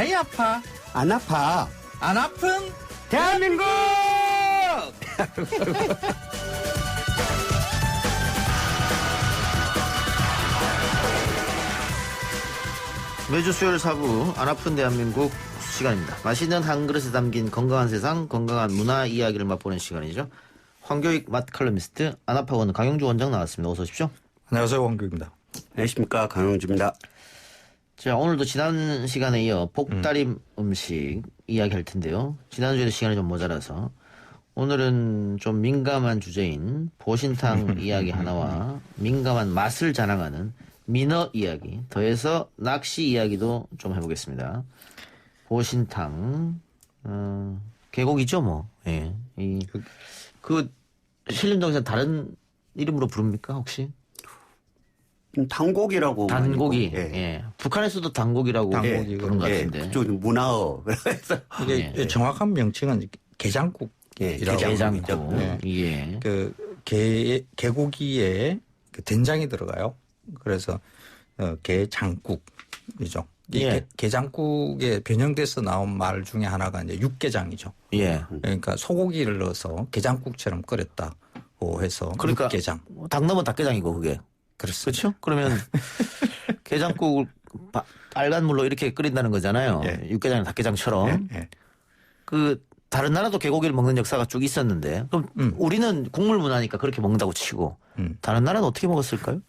많이 아파. 안 아파. 안 아픈 대한민국! 매주 수요일 4부 안 아픈 대한민국 시간입니다. 맛있는 한 그릇에 담긴 건강한 세상, 건강한 문화 이야기를 맛보는 시간이죠. 황교익 맛 칼럼니스트, 안아파원 강영주 원장 나왔습니다. 어서 오십시오. 안녕하세요. 황교익입니다. 안녕하십니까. 강영주입니다. 자, 오늘도 지난 시간에 이어 복다림 음식 이야기할 텐데요. 지난주에도 시간이 좀 모자라서 오늘은 좀 민감한 주제인 보신탕 이야기 하나와 민감한 맛을 자랑하는 민어 이야기, 더해서 낚시 이야기도 좀 해보겠습니다. 보신탕, 계곡이죠, 뭐. 예. 신림동에서 다른 이름으로 부릅니까, 혹시? 단고기라고. 단고기. 예. 예. 북한에서도 단고기라고 부르는 것 같은데. 그쪽 문화어. 그래서 이게 정확한 명칭은 게장국이라고. 게장국. 예. 그 개고기에 그 된장이 들어가요. 그래서 게장국이죠. 예. 게장국에 변형돼서 나온 말 중에 하나가 이제 육개장이죠. 예. 그러니까 소고기를 넣어서 게장국처럼 끓였다고 해서 그러니까 육개장. 닭 넣으면 닭게장이고 그게. 그렇습니다. 그렇죠? 그러면 게장국을 빨간 물로 이렇게 끓인다는 거잖아요. 예. 육개장, 닭게장처럼. 예. 그 다른 나라도 개고기를 먹는 역사가 쭉 있었는데 그럼 우리는 국물 문화니까 그렇게 먹는다고 치고 다른 나라는 어떻게 먹었을까요?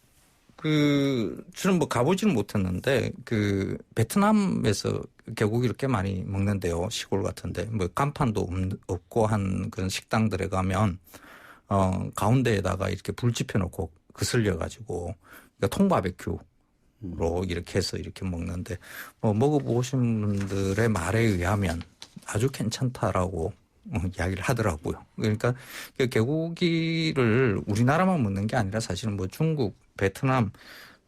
저는 뭐 가보지는 못했는데 그 베트남에서 개고기를 꽤 많이 먹는데요. 시골 같은데 뭐 간판도 없고 한 그런 식당들에 가면 가운데에다가 이렇게 불 지펴놓고 그슬려 가지고 그러니까 통바베큐로 이렇게 해서 이렇게 먹는데 먹어보신 분들의 말에 의하면 아주 괜찮다라고 이야기를 하더라고요. 그러니까 개고기를 우리나라만 먹는 게 아니라 사실은 뭐 중국, 베트남,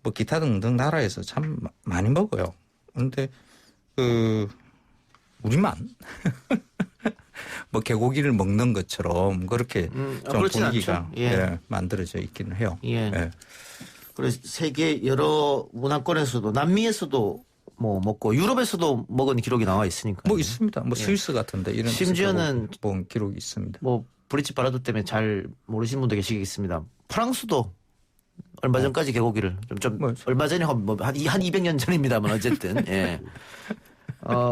뭐 기타 등등 나라에서 참 많이 먹어요. 그런데 우리만 뭐 개고기를 먹는 것처럼 그렇게 좀 분위기가 만들어져 있기는 해요. 예. 예. 그래서 세계 여러 문화권에서도 남미에서도 뭐 먹고 유럽에서도 먹은 기록이 나와 있으니까. 뭐 있습니다. 뭐 스위스 같은데 이런 심지어는 본 기록이 있습니다. 뭐 브릿지 바라도 때문에 잘 모르시는 분도 계시겠습니다. 프랑스도 얼마 전까지 개고기를 얼마 전에 한 200년 전입니다만 어쨌든 예.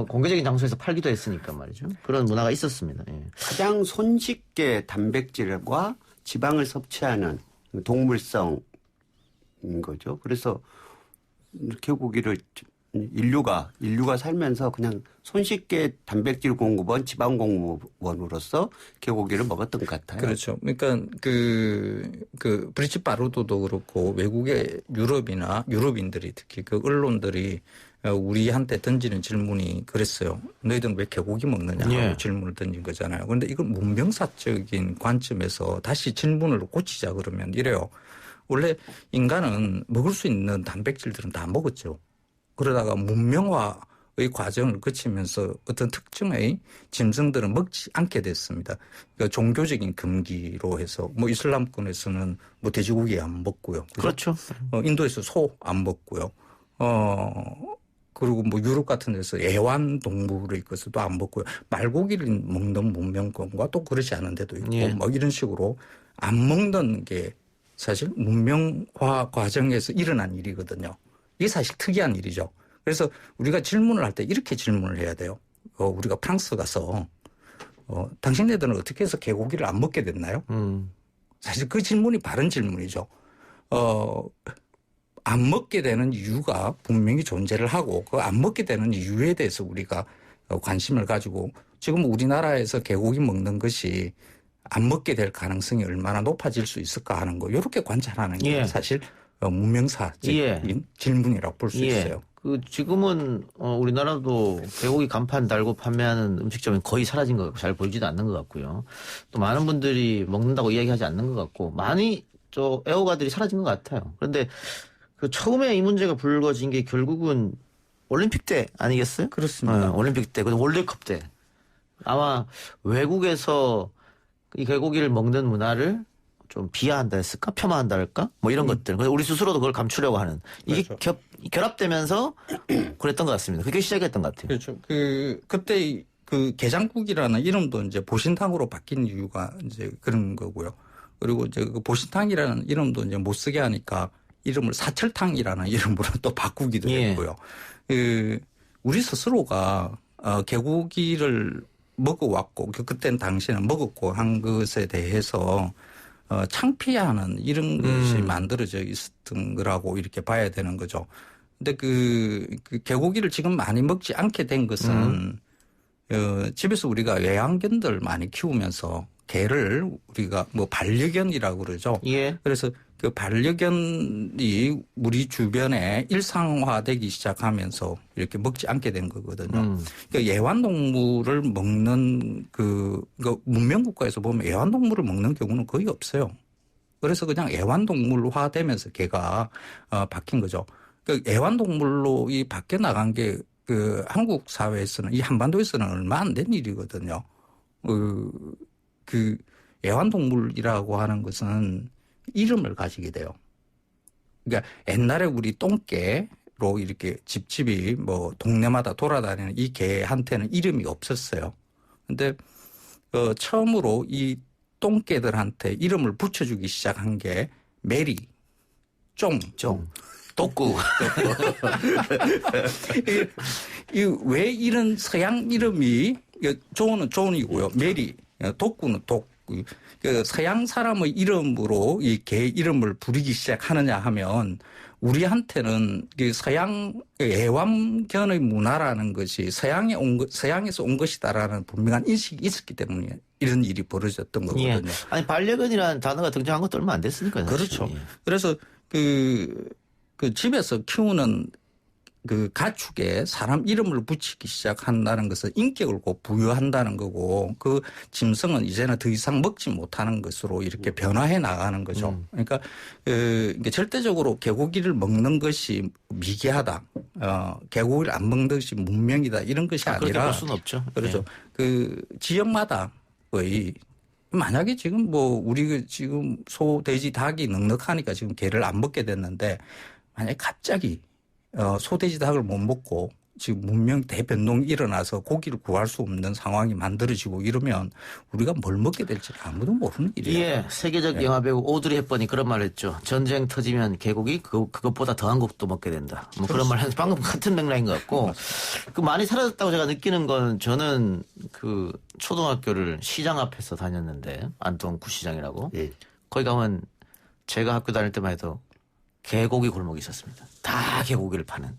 공개적인 장소에서 팔기도 했으니까 말이죠. 그런 문화가 있었습니다. 예. 가장 손쉽게 단백질과 지방을 섭취하는 동물성인 거죠. 그래서 개고기를 인류가 살면서 그냥 손쉽게 단백질 공급원, 지방 공급원으로서 개고기를 먹었던 것 같아요. 그렇죠. 그러니까 그 브리치 바루도도 그렇고 외국의 유럽인들이 특히 그 언론들이 우리한테 던지는 질문이 그랬어요. 너희들은 왜 개고기 먹느냐고 질문을 던진 거잖아요. 그런데 이건 문명사적인 관점에서 다시 질문을 고치자 그러면 이래요. 원래 인간은 먹을 수 있는 단백질들은 다 먹었죠. 그러다가 문명화의 과정을 거치면서 어떤 특정의 짐승들은 먹지 않게 됐습니다. 그러니까 종교적인 금기로 해서 뭐 이슬람권에서는 뭐 돼지고기 안 먹고요. 그렇죠. 인도에서 소 안 먹고요. 그리고 뭐 유럽 같은 데서 애완동물에 있어서도 안 먹고요. 말고기를 먹는 문명권과 또 그렇지 않은 데도 있고 뭐 이런 식으로 안 먹는 게 사실 문명화 과정에서 일어난 일이거든요. 이게 사실 특이한 일이죠. 그래서 우리가 질문을 할 때 이렇게 질문을 해야 돼요. 우리가 프랑스 가서 당신네들은 어떻게 해서 개고기를 안 먹게 됐나요? 사실 그 질문이 바른 질문이죠. 안 먹게 되는 이유가 분명히 존재를 하고 그 안 먹게 되는 이유에 대해서 우리가 관심을 가지고 지금 우리나라에서 개고기 먹는 것이 안 먹게 될 가능성이 얼마나 높아질 수 있을까 하는 거 이렇게 관찰하는 게 사실 문명사적인 질문이라고 볼 수 있어요. 그 지금은 우리나라도 개고기 간판 달고 판매하는 음식점이 거의 사라진 것 같고 잘 보이지도 않는 것 같고요. 또 많은 분들이 먹는다고 이야기하지 않는 것 같고 많이 애호가들이 사라진 것 같아요. 그런데 그 처음에 이 문제가 불거진 게 결국은 올림픽 때 아니겠어요? 그렇습니다. 올림픽 때, 그리고 월드컵 때 아마 외국에서 이 개고기를 먹는 문화를 좀 비하한다 했을까? 폄하한다 할까? 뭐 이런 것들. 그래서 우리 스스로도 그걸 감추려고 하는. 이게 그렇죠. 결합되면서 그랬던 것 같습니다. 그게 시작했던 것 같아요. 그렇죠. 그때 그 게장국이라는 이름도 이제 보신탕으로 바뀐 이유가 이제 그런 거고요. 그리고 이제 그 보신탕이라는 이름도 이제 못 쓰게 하니까 이름을 사철탕이라는 이름으로 또 바꾸기도 예. 했고요. 우리 스스로가 개고기를 먹어왔고 그때는 당시에는 먹었고 한 것에 대해서 창피해하는 이런 것이 만들어져 있었던 거라고 이렇게 봐야 되는 거죠. 근데 그 개고기를 지금 많이 먹지 않게 된 것은 집에서 우리가 애완견들 많이 키우면서 개를 우리가 뭐 반려견이라고 그러죠. 예. 그래서 그 반려견이 우리 주변에 일상화되기 시작하면서 이렇게 먹지 않게 된 거거든요. 그러니까 애완동물을 먹는 문명국가에서 보면 애완동물을 먹는 경우는 거의 없어요. 그래서 그냥 애완동물화 되면서 개가 바뀐 거죠. 그 애완동물로 이 바뀌어 나간 게 한국 사회에서는 이 한반도에서는 얼마 안 된 일이거든요. 그 애완동물이라고 하는 것은 이름을 가지게 돼요. 그러니까 옛날에 우리 똥개로 이렇게 집집이 뭐 동네마다 돌아다니는 이 개한테는 이름이 없었어요. 근데 처음으로 이 똥개들한테 이름을 붙여주기 시작한 게 메리, 쫑, 독구. 왜 이런 서양 이름이 존은 존이고요. 메리, 독구는 독. 서양 사람의 이름으로 이 개 이름을 부르기 시작하느냐 하면 우리한테는 서양 애완견의 문화라는 것이 서양에서 온 것이다라는 분명한 인식이 있었기 때문에 이런 일이 벌어졌던 거거든요. 예. 아니 반려견이라는 단어가 등장한 것도 얼마 안 됐으니까요. 그렇죠. 예. 그래서 그 집에서 키우는 그 가축에 사람 이름을 붙이기 시작한다는 것은 인격을 곧 부여한다는 거고 그 짐승은 이제는 더 이상 먹지 못하는 것으로 이렇게 변화해 나가는 거죠. 그러니까 이게 절대적으로 개고기를 먹는 것이 미개하다. 개고기를 안 먹는 것이 문명이다. 이런 것이 그렇게 아니라 볼 수는 없죠. 그렇죠. 예. 그 지역마다의 만약에 지금 뭐 우리 지금 소, 돼지, 닭이 넉넉하니까 지금 개를 안 먹게 됐는데 만약에 갑자기 소돼지 닭을 못 먹고 지금 문명 대변동이 일어나서 고기를 구할 수 없는 상황이 만들어지고 이러면 우리가 뭘 먹게 될지 아무도 모르는 일이에요. 예, 세계적 영화 배우 오드리 헵번이 그런 말을 했죠. 전쟁 터지면 개고기 그것보다 더한 것도 먹게 된다. 뭐 그런 말 해서 방금 같은 맥락인 것 같고 그 많이 사라졌다고 제가 느끼는 건 저는 그 초등학교를 시장 앞에서 다녔는데 안동 구시장이라고 예. 거기 가면 제가 학교 다닐 때만 해도 개고기 골목이 있었습니다. 다 개고기를 파는.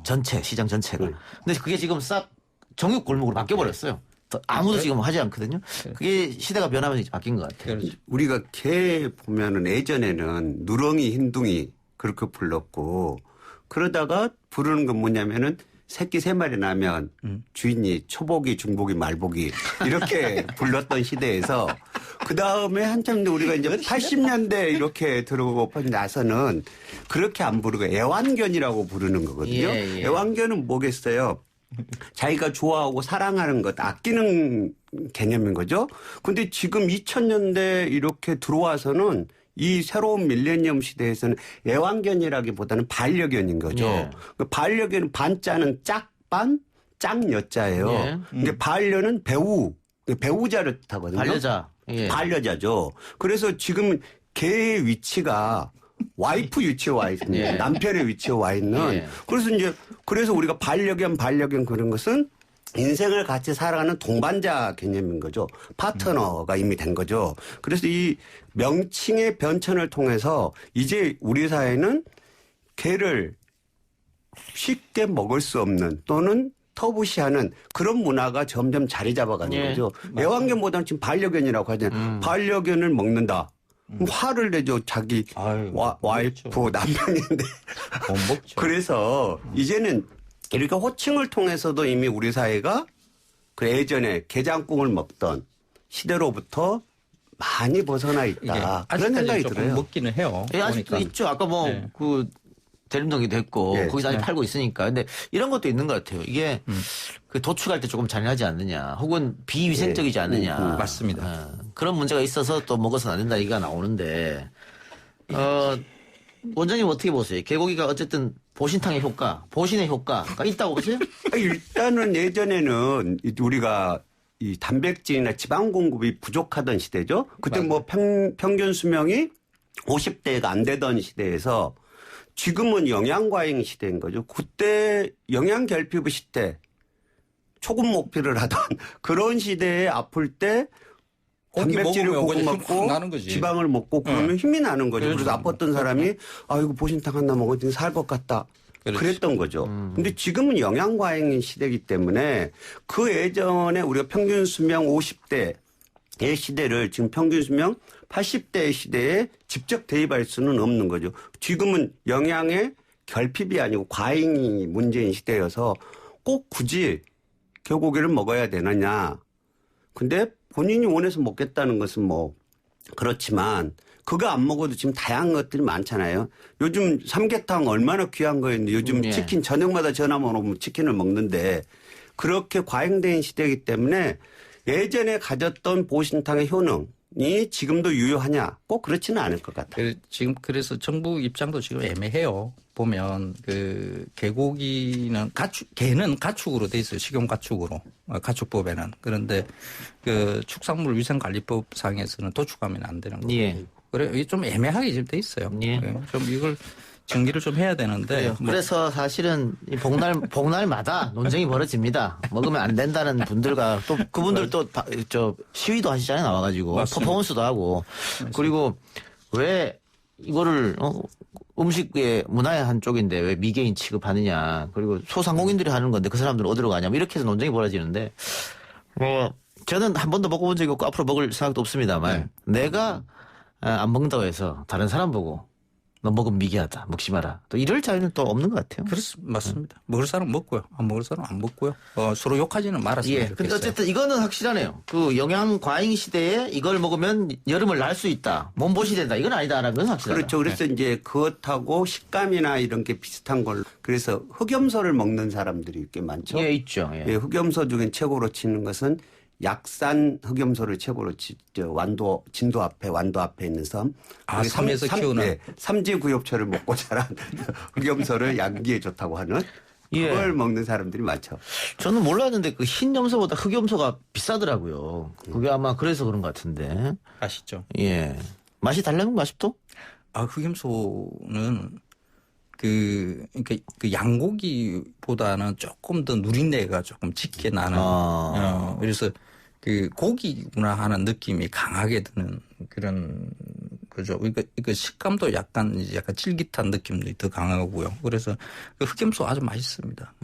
전체, 시장 전체가. 근데 그게 지금 싹 정육 골목으로 바뀌어버렸어요. 아무도 지금 하지 않거든요. 그게 시대가 변하면서 이제 바뀐 것 같아요. 그렇죠. 우리가 개 보면은 예전에는 누렁이, 흰둥이 그렇게 불렀고 그러다가 부르는 건 뭐냐면은 새끼 3마리 나면 주인이 초복이, 중복이, 말복이 이렇게 불렀던 시대에서 그 다음에 한참 우리가 이제 80년대 이렇게 들어오고 나서는 그렇게 안 부르고 애완견이라고 부르는 거거든요. 예, 예. 애완견은 뭐겠어요? 자기가 좋아하고 사랑하는 것, 아끼는 개념인 거죠. 근데 지금 2000년대 이렇게 들어와서는 이 새로운 밀레니엄 시대에서는 애완견이라기보다는 반려견인 거죠. 예. 그 반려견은 반자는 짝반, 짝여자예요. 예. 근데 반려는 배우자를 뜻하거든요. 반려자. 예. 반려자죠. 그래서 지금 개의 위치가 와이프 위치에 와 있는 예. 남편의 위치에 와 있는 예. 그래서 우리가 반려견 그런 것은 인생을 같이 살아가는 동반자 개념인 거죠. 파트너가 이미 된 거죠. 그래서 이 명칭의 변천을 통해서 이제 우리 사회는 개를 쉽게 먹을 수 없는 또는 터부시하는 그런 문화가 점점 자리 잡아가는 예. 거죠. 애완견보다는 지금 반려견이라고 하잖아요. 반려견을 먹는다. 그럼 화를 내죠. 자기 와이프 남편인데. 못 먹죠. 그래서 이제는 이렇게 호칭을 통해서도 이미 우리 사회가 그 예전에 게장국을 먹던 시대로부터 많이 벗어나 있다. 그런 생각이 조금 들어요. 먹기는 해요. 예, 아직도 보니까. 있죠. 아까 뭐 네. 그 대림동기도 했고 예. 거기서 아직 팔고 있으니까. 근데 이런 것도 있는 것 같아요. 이게 그 도축할 때 조금 잔인하지 않느냐, 혹은 비위생적이지 않느냐. 맞습니다. 그런 문제가 있어서 또 먹어서는 안 된다 얘기가 나오는데 원장님 어떻게 보세요? 개고기가 어쨌든 보신탕의 효과, 보신의 효과가 있다고 보세요? 일단은 예전에는 우리가 이 단백질이나 지방 공급이 부족하던 시대죠. 그때 뭐 평균 수명이 50대가 안 되던 시대에서 지금은 영양과잉 시대인 거죠. 그때 영양결핍의 시대, 초급 목표를 하던 그런 시대에 아플 때 단백질을 고고 먹고 나는 거지. 지방을 먹고 그러면 힘이 나는 거죠. 그래서 아팠던 사람이 이거 보신탕 하나 먹었더니 살 것 같다. 그랬던 거죠. 근데 지금은 영양과잉 시대이기 때문에 그 예전에 우리가 평균 수명 50대의 시대를 지금 평균 수명 80대의 시대에 직접 대입할 수는 없는 거죠. 지금은 영양의 결핍이 아니고 과잉이 문제인 시대여서 꼭 굳이 개고기를 먹어야 되느냐. 근데 본인이 원해서 먹겠다는 것은 뭐 그렇지만 그거 안 먹어도 지금 다양한 것들이 많잖아요. 요즘 삼계탕 얼마나 귀한 거였는데 요즘 치킨 저녁마다 전화만 오면 치킨을 먹는데 그렇게 과잉된 시대이기 때문에 예전에 가졌던 보신탕의 효능이 지금도 유효하냐? 꼭 그렇지는 않을 것 같아요. 지금 그래서 정부 입장도 지금 애매해요. 보면 그 개고기는 개는 가축으로 돼 있어요. 식용 가축으로 가축법에는. 그런데 그 축산물위생관리법 상에서는 도축하면 안 되는 거예요. 예. 그래 이게 좀 애매하게 지금 돼 있어요. 예. 좀 이걸 정리를 좀 해야 되는데. 그래서 사실은 이 복날마다 논쟁이 벌어집니다. 먹으면 안 된다는 분들과 또 그분들 또 시위도 하시잖아요. 나와가지고 맞습니다. 퍼포먼스도 하고. 그리고 왜 이거를 음식의 문화의 한쪽인데 왜 미개인 취급하느냐. 그리고 소상공인들이 하는 건데 그 사람들은 어디로 가냐. 이렇게 해서 논쟁이 벌어지는데 저는 한 번도 먹어본 적이 없고 앞으로 먹을 생각도 없습니다만 내가 안 먹는다고 해서 다른 사람 보고 너 먹으면 미개하다. 먹지 마라. 또 이럴 자유는 또 없는 것 같아요. 맞습니다. 먹을 사람 먹고요. 안 먹을 사람 안 먹고요. 서로 욕하지는 말았으면 좋겠어요. 근데 어쨌든 이거는 확실하네요. 그 영양 과잉 시대에 이걸 먹으면 여름을 날 수 있다. 몸보시 된다. 이건 아니다라는 건 확실하다. 그렇죠. 그래서 이제 그것하고 식감이나 이런 게 비슷한 걸 그래서 흑염소를 먹는 사람들이 꽤 많죠. 예, 있죠. 예. 흑염소 중에 최고로 치는 것은 약산 흑염소를 최고로 진도 앞에 완도 앞에 있는 섬. 섬에서 키우는. 삼지구엽초를 먹고 자란 흑염소를 양기에 좋다고 하는 그걸 먹는 사람들이 많죠. 저는 몰랐는데 그 흰 염소보다 흑염소가 비싸더라고요. 그게 아마 그래서 그런 것 같은데. 아시죠? 예. 맛이 달라는 거 아직도? 흑염소는 그 양고기보다는 조금 더 누린내가 조금 짙게 나는. 그래서 그 고기구나 하는 느낌이 강하게 드는 그런 거죠. 이거 식감도 약간 쫄깃한 느낌도 더 강하고요. 그래서 그 흑염소 아주 맛있습니다.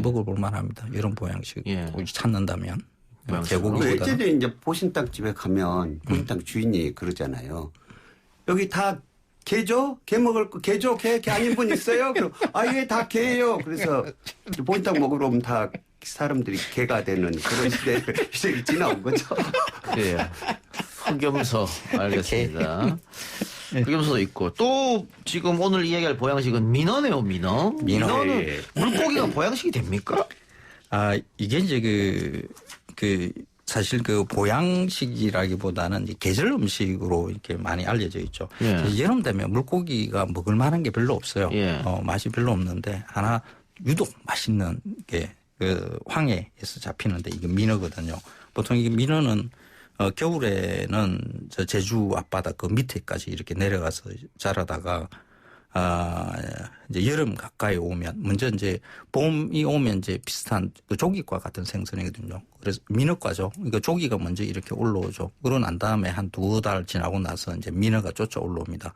먹어볼 만합니다. 이런 보양식 찾는다면. 개고기보다. 예전에 이제 보신탕 집에 가면 보신탕 주인이 그러잖아요. 여기 다 개죠? 개 먹을 거 개죠? 개 아닌 분 있어요? 그럼 이게 다 개예요. 그래서 보신탕 먹으러 오면 다 사람들이 개가 되는 그런 시대를 지나온 거죠. 그래요. 흑염소 알겠습니다. 흑염소도 있고 또 지금 오늘 이야기할 보양식은 민어네요. 민어는 물고기가 보양식이 됩니까? 이게 이제 사실 그 보양식이라기보다는 이제 계절 음식으로 이렇게 많이 알려져 있죠. 여름 되면 물고기가 먹을 만한 게 별로 없어요. 맛이 별로 없는데 하나 유독 맛있는 게 그 황해에서 잡히는데 이게 민어거든요. 보통 이게 민어는 겨울에는 저 제주 앞바다 그 밑에까지 이렇게 내려가서 자라다가 이제 여름 가까이 오면 먼저 이제 봄이 오면 이제 비슷한 그 조기과 같은 생선이거든요. 그래서 민어과죠. 그러니까 조기가 먼저 이렇게 올라오죠. 그러고 난 다음에 한 2달 지나고 나서 이제 민어가 쫓아 올라옵니다.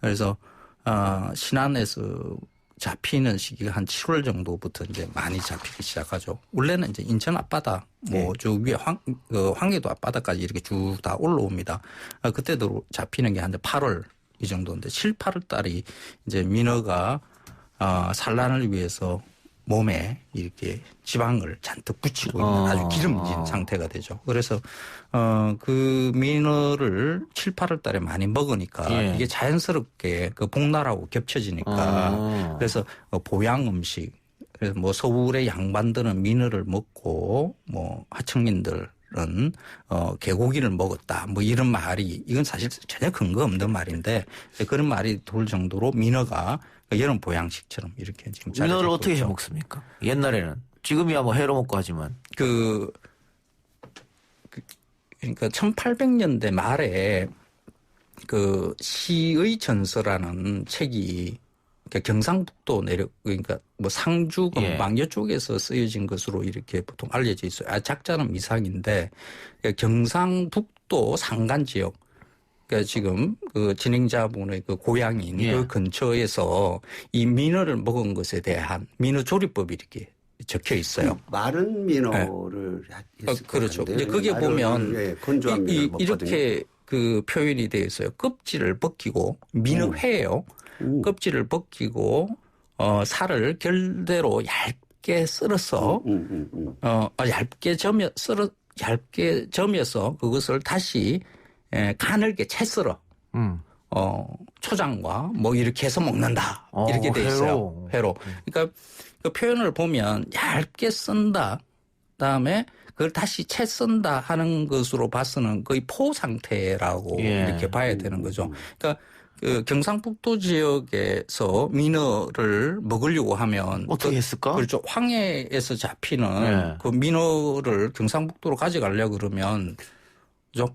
그래서 신안에서 잡히는 시기가 한 7월 정도부터 이제 많이 잡히기 시작하죠. 원래는 이제 인천 앞바다, 저 위에 황해도 앞바다까지 이렇게 쭉 다 올라옵니다. 그때도 잡히는 게 한 8월 이 정도인데 7, 8월 달이 이제 민어가 산란을 위해서 몸에 이렇게 지방을 잔뜩 붙이고 있는 아주 기름진 상태가 되죠. 그래서 그 민어를 7, 8월 달에 많이 먹으니까 예. 이게 자연스럽게 그 복날하고 겹쳐지니까 그래서 보양 음식 그래서 뭐 서울의 양반들은 민어를 먹고 뭐 하층민들은 개고기를 먹었다. 뭐 이런 말이 이건 사실 전혀 근거 없는 말인데 그런 말이 돌 정도로 민어가 여름 보양식처럼 이렇게 지금 민어를 어떻게 있죠. 해 먹습니까? 옛날에는 지금이야 뭐 회로 먹고 하지만 그러니까 1800년대 말에 그 시의 전서라는 책이 그러니까 경상북도 그러니까 뭐 상주 건방여 쪽에서 쓰여진 것으로 이렇게 보통 알려져 있어요. 작자는 미상인데 그러니까 경상북도 산간 지역 그러니까 지금 그 진행자분의 그 고향인 그 근처에서 이 민어를 먹은 것에 대한 민어 조리법이 이렇게 적혀 있어요. 마른 민어를 했을 그렇죠. 건데. 이제 그게 보면 건조한 민어를 먹거든요. 이렇게 그 표현이 되어 있어요. 껍질을 벗기고 민어회예요. 껍질을 벗기고 살을 결대로 얇게 썰어서 얇게 점여서 그것을 다시 가늘게 채 썰어. 초장과 뭐 이렇게 해서 먹는다. 이렇게 돼 있어요. 회로. 그러니까 그 표현을 보면 얇게 썬다. 그다음에 그걸 다시 채 썬다 하는 것으로 봐서는 거의 포 상태라고 이렇게 봐야 되는 거죠. 그러니까 그 경상북도 지역에서 민어를 먹으려고 하면 어떻게 했을까? 그렇죠. 황해에서 잡히는 그 민어를 경상북도로 가져가려고 그러면 그죠?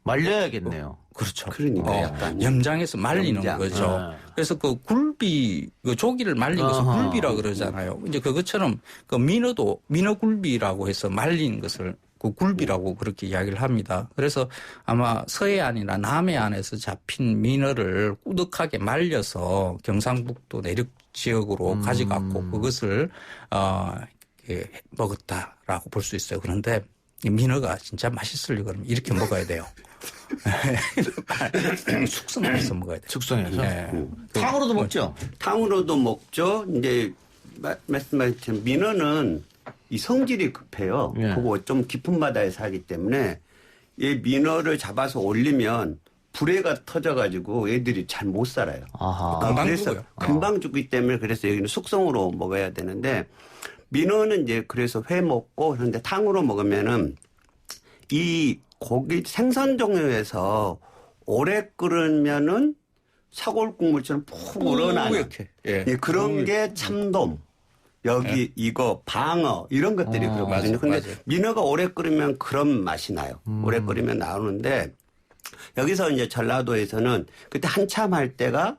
말려야겠네요. 그렇죠. 그러니까 약간 염장해서 말리는 염장. 거죠. 그래서 그 굴비, 그 조기를 말린 것을 굴비라 그러잖아요. 이제 그것처럼 그 민어도 민어굴비라고 해서 말린 것을 그 굴비라고 그렇게 이야기를 합니다. 그래서 아마 서해안이나 남해안에서 잡힌 민어를 꾸덕하게 말려서 경상북도 내륙 지역으로 가져갔고 그것을 먹었다라고 볼 수 있어요. 그런데 이 민어가 진짜 맛있으려고 그러면 이렇게 먹어야 돼요. 숙성해서 먹어야 돼요. 숙성해서? 네. 탕으로도 먹죠? 탕으로도 먹죠. 이제 말씀하신 것처럼 민어는 이 성질이 급해요. 그거 좀 깊은 바다에 살기 때문에 이 민어를 잡아서 올리면 불에가 터져가지고 애들이 잘 못 살아요. 그래서 금방 죽기 때문에 그래서 여기는 숙성으로 먹어야 되는데 민어는 이제 그래서 회 먹고 그런데 탕으로 먹으면은 이 고기 생선 종류에서 오래 끓으면은 사골 국물처럼 푹 우러나는 그런 게 참돔. 여기 이거 방어 이런 것들이 그렇거든요. 근데 민어가 오래 끓이면 그런 맛이 나요. 오래 끓이면 나오는데 여기서 이제 전라도에서는 그때 한참 할 때가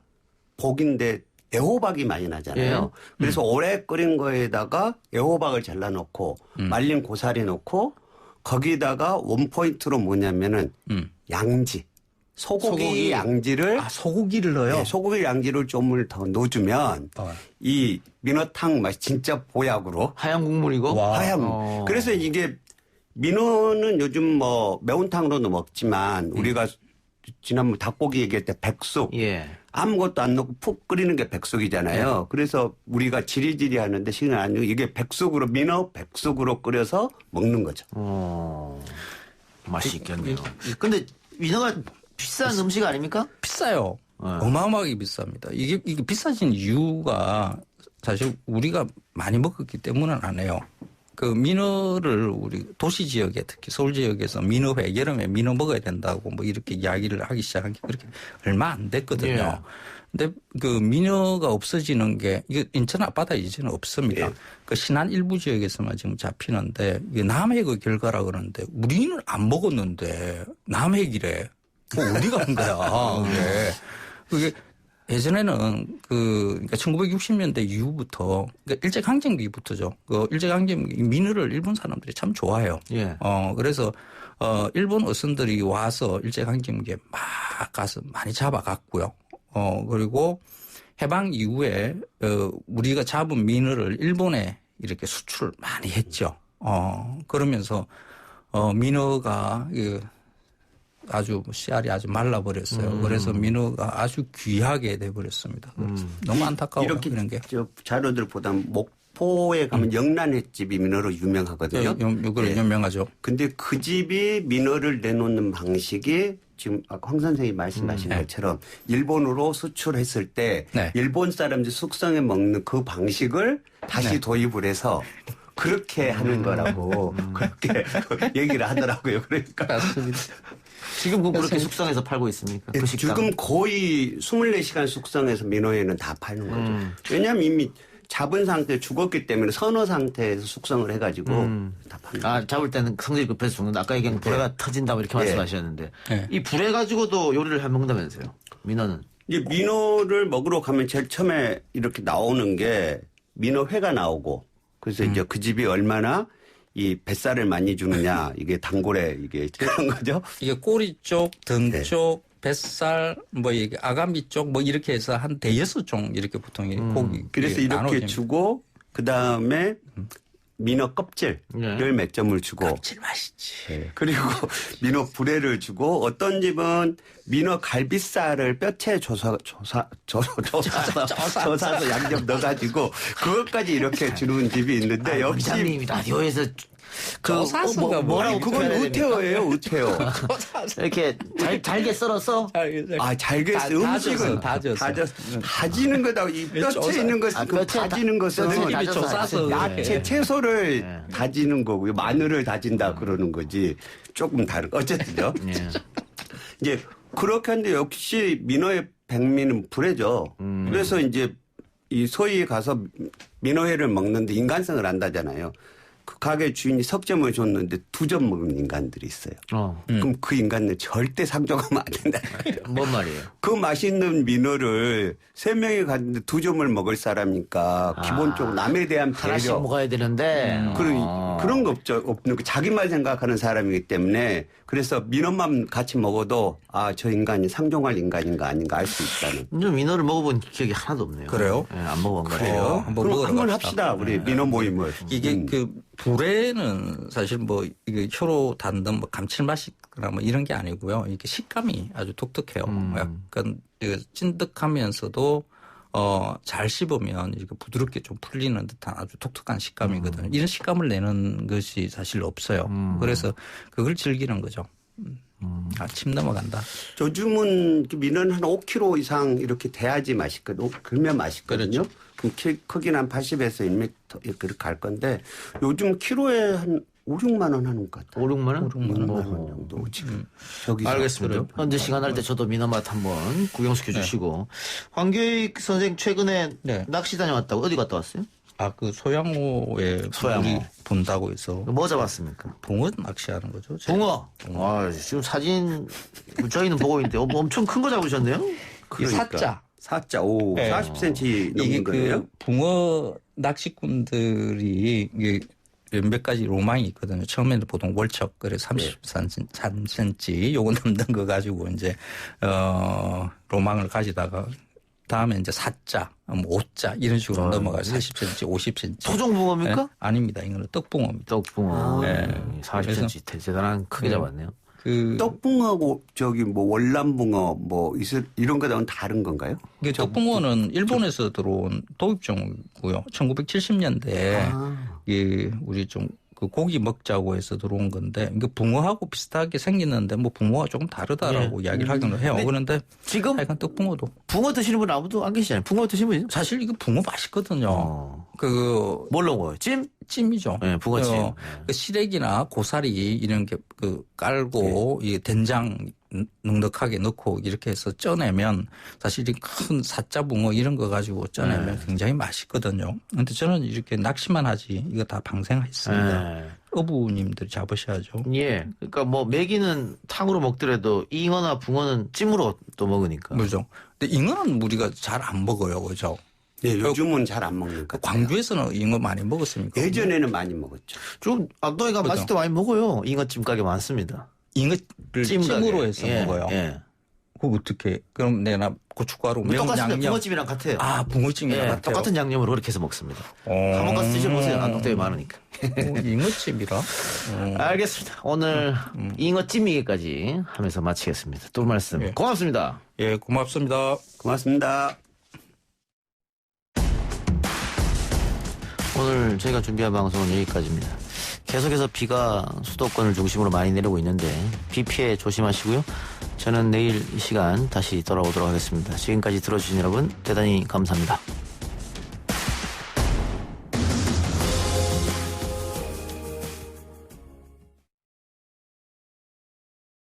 복인데 애호박이 많이 나잖아요. 그래서 오래 끓인 거에다가 애호박을 잘라놓고 말린 고사리 넣고 거기다가 원포인트로 뭐냐면은 양지. 소고기 양지를 소고기를 넣어요. 네, 소고기 양지를 좀을 더 넣어주면 이 민어탕 맛이 진짜 보약으로 하얀 국물이고 하얀. 그래서 이게 민어는 요즘 뭐 매운탕으로도 먹지만 우리가 지난번 닭고기 얘기할 때 백숙 아무것도 안 넣고 푹 끓이는 게 백숙이잖아요. 그래서 우리가 지리지리 하는데 시간 아니고 이게 백숙으로 민어 백숙으로 끓여서 먹는 거죠. 맛이 있겠네요. 근데 민어가 비싼 음식 아닙니까? 비싸요. 어마어마하게 비쌉니다. 이게 비싸진 이유가 사실 우리가 많이 먹었기 때문은 아니에요. 그 민어를 우리 도시 지역에 특히 서울 지역에서 민어회 여름에 민어 먹어야 된다고 뭐 이렇게 이야기를 하기 시작한 게 그렇게 얼마 안 됐거든요. 근데 그 민어가 없어지는 게 이게 인천 앞바다 이제는 없습니다. 그 신안 일부 지역에서만 지금 잡히는데 이게 남해그 결과라 그러는데 우리는 안 먹었는데 남해기래. 뭐 어디 간 거야. 그게 예전에는 그러니까 1960년대 이후부터 그러니까 일제강점기부터죠. 그 일제강점기 민어를 일본 사람들이 참 좋아해요. 그래서 일본 어선들이 와서 일제강점기에 막 가서 많이 잡아갔고요. 그리고 해방 이후에 우리가 잡은 민어를 일본에 이렇게 수출을 많이 했죠. 그러면서 민어가 아주 씨알이 아주 말라버렸어요. 그래서 민어가 아주 귀하게 돼버렸습니다. 너무 안타까워요. 이렇게 이런 게. 저 자료들 보다 목포에 가면 영란횟집이 민어로 유명하거든요. 그래 유명하죠. 근데 그 집이 민어를 내놓는 방식이 지금 아까 황 선생님이 말씀하신 것처럼 일본으로 수출했을 때 네. 일본 사람들이 숙성해 먹는 그 방식을 다시 도입을 해서 그렇게 하는 거라고 그렇게 얘기를 하더라고요. 그러니까 맞습니다. 지금 그렇게 숙성해서 팔고 있습니까? 그 식당. 지금 거의 24시간 숙성해서 민어회는 다 파는 거죠. 왜냐하면 이미 잡은 상태 죽었기 때문에 선어 상태에서 숙성을 해가지고 다 파는 거죠. 잡을 때는 성질이 급해서 죽는다. 아까 얘기한 불에가 터진다고 이렇게 말씀하셨는데 네. 이 불에 가지고도 요리를 해 먹는다면서요? 민어는. 이제 민어를 먹으러 가면 제일 처음에 이렇게 나오는 게 민어회가 나오고 그래서 이제 그 집이 얼마나 이 뱃살을 많이 주느냐 이게 단골에 이게 그런 거죠. 이게 꼬리 쪽, 등 네. 쪽, 뱃살, 뭐 이게 아가미 쪽 뭐 이렇게 해서 한 대여섯 종 이렇게 보통 고기. 그래서 이렇게 나눠집니다. 주고 그 다음에 민어 껍질을 몇 점을 주고 껍질 맛있지. 네. 그리고 민어 불회를 주고 어떤 집은 민어 갈비살을 뼈채 조사서 양념 넣어가지고 그것까지 이렇게 주는 집이 있는데 역시 기자님이 라디오에서 조사서가 뭐라고 그건 우태어예요, 우태어. 이렇게 잘게 썰어서 아, 잘게 음식은 다지는 거다. 이 뼈채 있는 거 쓰고 다지는 거 쓰는 뼈채 조사서 야채 채소를 다지는 거고요. 마늘을 다진다 그러는 거지. 조금 다른. 어쨌든요. 이제 그렇게 하는데 역시 민어의 백미는 불회죠. 그래서 이제 이 소위 가서 민어회를 먹는데 인간성을 안다잖아요. 그 가게 주인이 석점을 줬는데 2점 먹은 인간들이 있어요. 그럼 그 인간은 절대 상종하면 안 된다. 뭔 말이에요? 그 맛있는 민어를 3명이 갔는데 2점을 먹을 사람이니까 기본적으로 남에 대한 하나씩 배려. 먹어야 되는데 그런 거 없는 거 자기만 생각하는 사람이기 때문에 그래서 민어만 같이 먹어도 아, 저 인간이 상종할 인간인가 아닌가 알 수 있다는. 좀 민어를 먹어본 기억이 하나도 없네요. 그래요? 네, 안 먹어본 거예요. 그래요? 한번 그럼 먹으러 한번 갑시다. 합시다. 우리 민어 모임을. 이게 그 불에는 사실 뭐 이게 혀로 닿는 뭐 감칠맛이거나 뭐 이런 게 아니고요. 이게 식감이 아주 독특해요. 약간 찐득하면서도 잘 씹으면 이렇게 부드럽게 좀 풀리는 듯한 아주 독특한 식감이거든요. 이런 식감을 내는 것이 사실 없어요. 그래서 그걸 즐기는 거죠. 침 넘어간다. 요즘은 민어는 한 5kg 이상 이렇게 돼야지 맛있거든요. 그러면 맛있거든요. 그럼 크기는 한 80에서 1m 이렇게 갈 건데 요즘 키로에 한 5, 6만 원 하는 것 같아요. 5, 6만 원? 6만 원 정도 지금. 저기서. 알겠습니다. 현재 시간 할 때 저도 민어맛 한번 구경시켜 주시고. 황교익 선생 최근에 네. 낚시 다녀왔다고 어디 갔다 왔어요? 그 소양호에 소양호. 물이 본다고 해서 뭐 잡았습니까? 붕어 낚시하는 거죠. 붕어. 아, 지금 사진 저희는 보고 있는데 엄청 큰 거 잡으셨네요. 이 사자. 사자, 오, 네. 40cm 넘는 이게 거예요? 그 붕어 낚시꾼들이 이게 몇 가지 로망이 있거든요. 처음에는 보통 월척, 그래 33cm 요거 넘는 거 가지고 이제, 로망을 가지다가 다음에 이제 4자, 뭐 5자 이런 식으로 넘어가요. 40cm, 50cm. 토종붕어입니까? 네? 아닙니다. 이거는 떡붕어입니다. 떡붕어. 네. 40cm 대단한 크게 잡았네요. 떡붕어하고 저기 뭐 월남붕어 뭐 이런 거랑은 다른 건가요? 이게 떡붕어는 일본에서 들어온 도입종이고요. 1970년대에 우리 좀 그 고기 먹자고 해서 들어온 건데 이게 붕어하고 비슷하게 생기는데 뭐 붕어가 조금 다르다라고 이야기를 하기는 해요. 그런데 지금 하여간 떡붕어도 붕어 드시는 분 아무도 안 계시잖아요. 붕어 드시는 분이요? 사실 이거 붕어 맛있거든요. 그 뭘로 먹어요? 찜? 찜이죠. 네, 붕어찜. 그 시래기나 고사리 이런 게 그 깔고 이 된장 넉넉하게 넣고 이렇게 해서 쪄내면 사실 이 큰 사자 붕어 이런 거 가지고 쪄내면 굉장히 맛있거든요. 그런데 저는 이렇게 낚시만 하지 이거 다 방생했습니다. 어부님들이 잡으셔야죠. 예. 그러니까 뭐 메기는 탕으로 먹더라도 잉어나 붕어는 찜으로 또 먹으니까. 그렇죠. 근데 잉어는 우리가 잘 안 먹어요. 그죠? 네, 요즘은 잘 안 먹는 것 같아요. 광주에서는 잉어 많이 먹었습니까? 예전에는 많이 먹었죠. 좀 악동이가 그렇죠. 맛있을 때 많이 먹어요. 잉어찜 가게 많습니다. 잉어를 찜으로 해서 예, 먹어요. 예. 그거 어떻게? 그럼 내가 고춧가루, 매운 똑같습니다. 양념. 붕어찜이랑 같아요. 아, 붕어찜이랑 예, 같아요. 똑같은 양념으로 그렇게 해서 먹습니다. 한번 가서 드셔보세요. 안동집이 많으니까. 잉어찜이라. 알겠습니다. 오늘 잉어찜 얘기까지 하면서 마치겠습니다. 또 말씀 예. 고맙습니다. 예, 고맙습니다. 고맙습니다. 오늘 저희가 준비한 방송은 여기까지입니다. 계속해서 비가 수도권을 중심으로 많이 내리고 있는데 비 피해 조심하시고요. 저는 내일 이 시간 다시 돌아오도록 하겠습니다. 지금까지 들어주신 여러분 대단히 감사합니다.